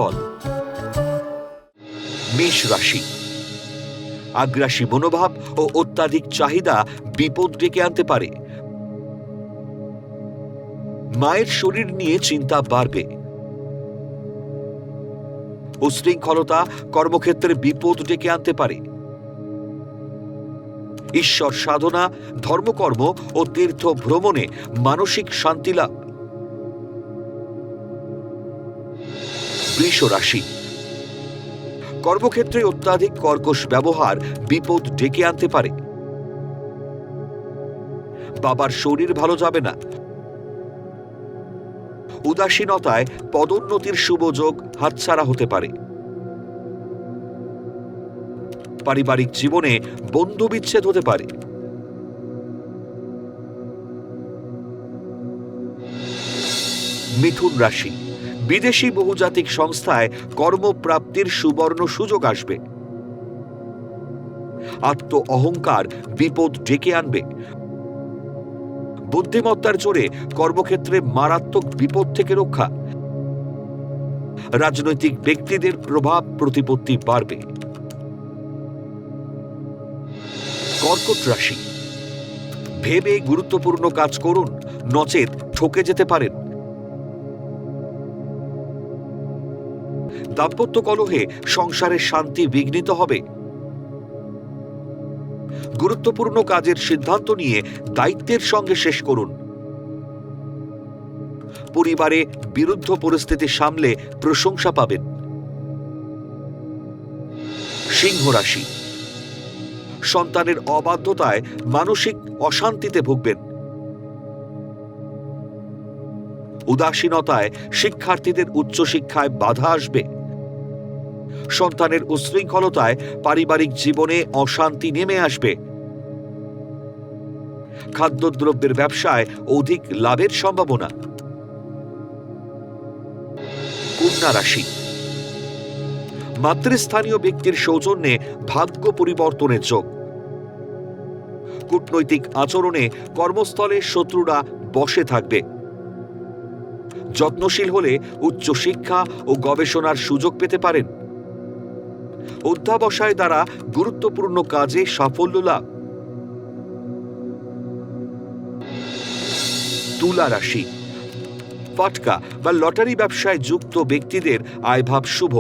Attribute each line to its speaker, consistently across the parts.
Speaker 1: ফল। মেষ রাশি, আগ্রাসী মনোভাব ও অত্যাধিক চাহিদা বিপদ ডেকে আনতে পারে। মায়ের শরীর নিয়ে চিন্তা বাড়বে। উশৃঙ্খলতা কর্মক্ষেত্রে বিপদ ডেকে আনতে পারে। ঈশ্বর সাধনা, ধর্মকর্ম ও তীর্থ ভ্রমণে মানসিক শান্তি লাভ। বৃষ রাশি, কর্মক্ষেত্রে অত্যাধিক কর্কশ ব্যবহার বিপদ ডেকে আনতে পারে। বাবার শরীর ভালো যাবে না। উদাসীনতায় পদোন্নতির শুভ যোগ হাতছাড়া হতে পারে। পারিবারিক জীবনে বন্ধু বিচ্ছেদ হতে পারে। মিথুন রাশি, বিদেশি বহুজাতিক সংস্থায় কর্মপ্রাপ্তির সুবর্ণ সুযোগ আসবে। আত্ম অহংকার বিপদ ডেকে আনবে। বুদ্ধিমত্তার জোরে কর্মক্ষেত্রে মারাত্মক বিপদ থেকে রক্ষা। রাজনৈতিক ব্যক্তিদের প্রভাব প্রতিপত্তি বাড়বে। কর্কট রাশি, ভেবে গুরুত্বপূর্ণ কাজ করুন, নচেত ঠকে যেতে পারেন। দাম্পত্য কলহে সংসারের শান্তি বিঘ্নিত হবে। গুরুত্বপূর্ণ কাজের সিদ্ধান্ত নিয়ে দায়িত্বের সঙ্গে শেষ করুন। পরিবারে বিরুদ্ধ পরিস্থিতি সামলে প্রশংসা পাবেন। সিংহ রাশি, সন্তানের অবাধ্যতায় মানসিক অশান্তিতে ভুগবেন। উদাসীনতায় শিক্ষার্থীদের উচ্চশিক্ষায় বাধা আসবে। সন্তানের উশৃঙ্খলতায় পারিবারিক জীবনে অশান্তি নেমে আসবে। খাদ্যদ্রব্যের ব্যবসায় অধিক লাভের সম্ভাবনা। কন্যা রাশি, মাতৃস্থানীয় ব্যক্তির সৌজন্যে ভাগ্য পরিবর্তনের যোগ। কূটনৈতিক আচরণে কর্মস্থলে শত্রুরা বশে থাকবে। যত্নশীল হলে উচ্চশিক্ষা ও গবেষণার সুযোগ পেতে পারেন। অধ্যাবসায় দ্বারা গুরুত্বপূর্ণ কাজে সাফল্য লাভ। তুলা রাশি, ফাটকা বা লটারি ব্যবসায় যুক্ত ব্যক্তিদের আয়ভাব শুভ।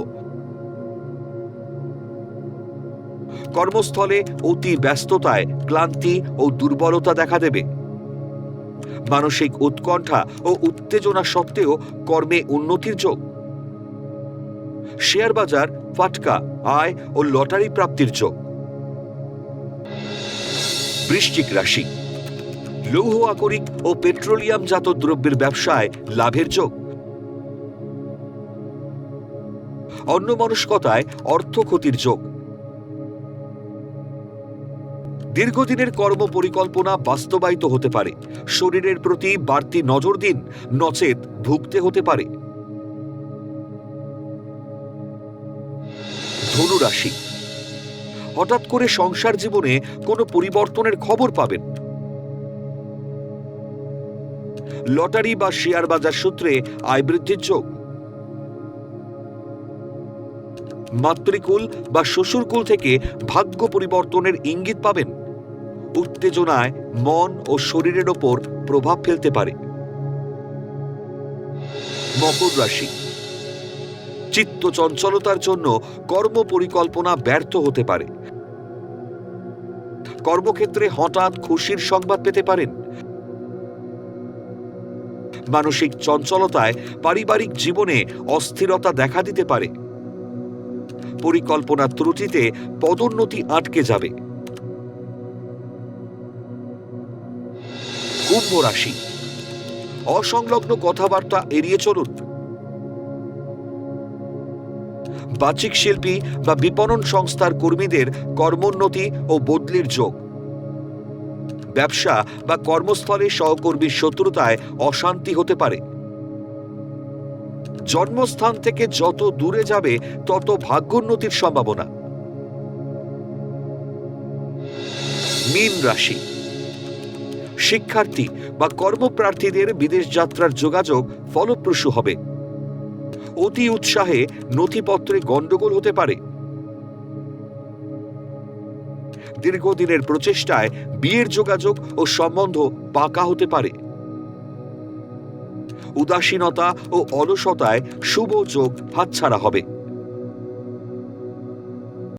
Speaker 1: কর্মস্থলে অতি ব্যস্ততায় ক্লান্তি ও দুর্বলতা দেখা দেবে। মানসিক উৎকণ্ঠা ও উত্তেজনা সত্ত্বেও কর্মে উন্নতির যোগ। শেয়ার বাজার, ফাটকা, আয় ও লটারি প্রাপ্তির যোগ। বৃশ্চিক রাশি, লৌহ আকরিক ও পেট্রোলিয়ামজাত দ্রব্যের ব্যবসায় লাভের যোগ। অন্যমনস্কতায় অর্থ ক্ষতির যোগ। দীর্ঘদিনের কর্ম পরিকল্পনা বাস্তবায়িত হতে পারে। শরীরের প্রতি বাড়তি নজর দিন, নচেত ভুগতে হতে পারে। ধনু রাশি, হঠাৎ করে সংসার জীবনে কোনো পরিবর্তনের খবর পাবেন। লটারি বা শেয়ার বাজার সূত্রে আয় বৃদ্ধির যোগ। মাতৃকুল বা শ্বশুরকুল থেকে ভাগ্য পরিবর্তনের ইঙ্গিত পাবেন। উত্তেজনায় মন ও শরীরের ওপর প্রভাব ফেলতে পারে। মকর রাশি, চিত্ত চঞ্চলতার জন্য কর্ম পরিকল্পনা ব্যর্থ হতে পারে। কর্মক্ষেত্রে হঠাৎ খুশির সংবাদ পেতে পারেন। মানসিক চঞ্চলতায় পারিবারিক জীবনে অস্থিরতা দেখা দিতে পারে। পরিকল্পনা ত্রুটিতে পদোন্নতি আটকে যাবে। কুম্ভ রাশি, অসংলগ্ন কথাবার্তা এড়িয়ে চলুন। বাচিক শিল্পী বা বিপণন সংস্থার কর্মীদের কর্মোন্নতি ও বদলির যোগ। ব্যবসা বা কর্মস্থলে সহকর্মীর শত্রুতায় অশান্তি হতে পারে। জন্মস্থান থেকে যত দূরে যাবে তত ভাগ্যোন্নতির সম্ভাবনা। মীন রাশি, শিক্ষার্থী বা কর্মপ্রার্থীদের বিদেশ যাত্রার যোগাযোগ ফলপ্রসূ হবে। অতি উৎসাহে নথিপত্রে গন্ডগোল হতে পারে। দীর্ঘদিনের প্রচেষ্টায় বিয়ের যোগাযোগ ও সম্বন্ধ পাকা হতে পারে। উদাসীনতা ও অলসতায় শুভ যোগ হাতছাড়া হবে।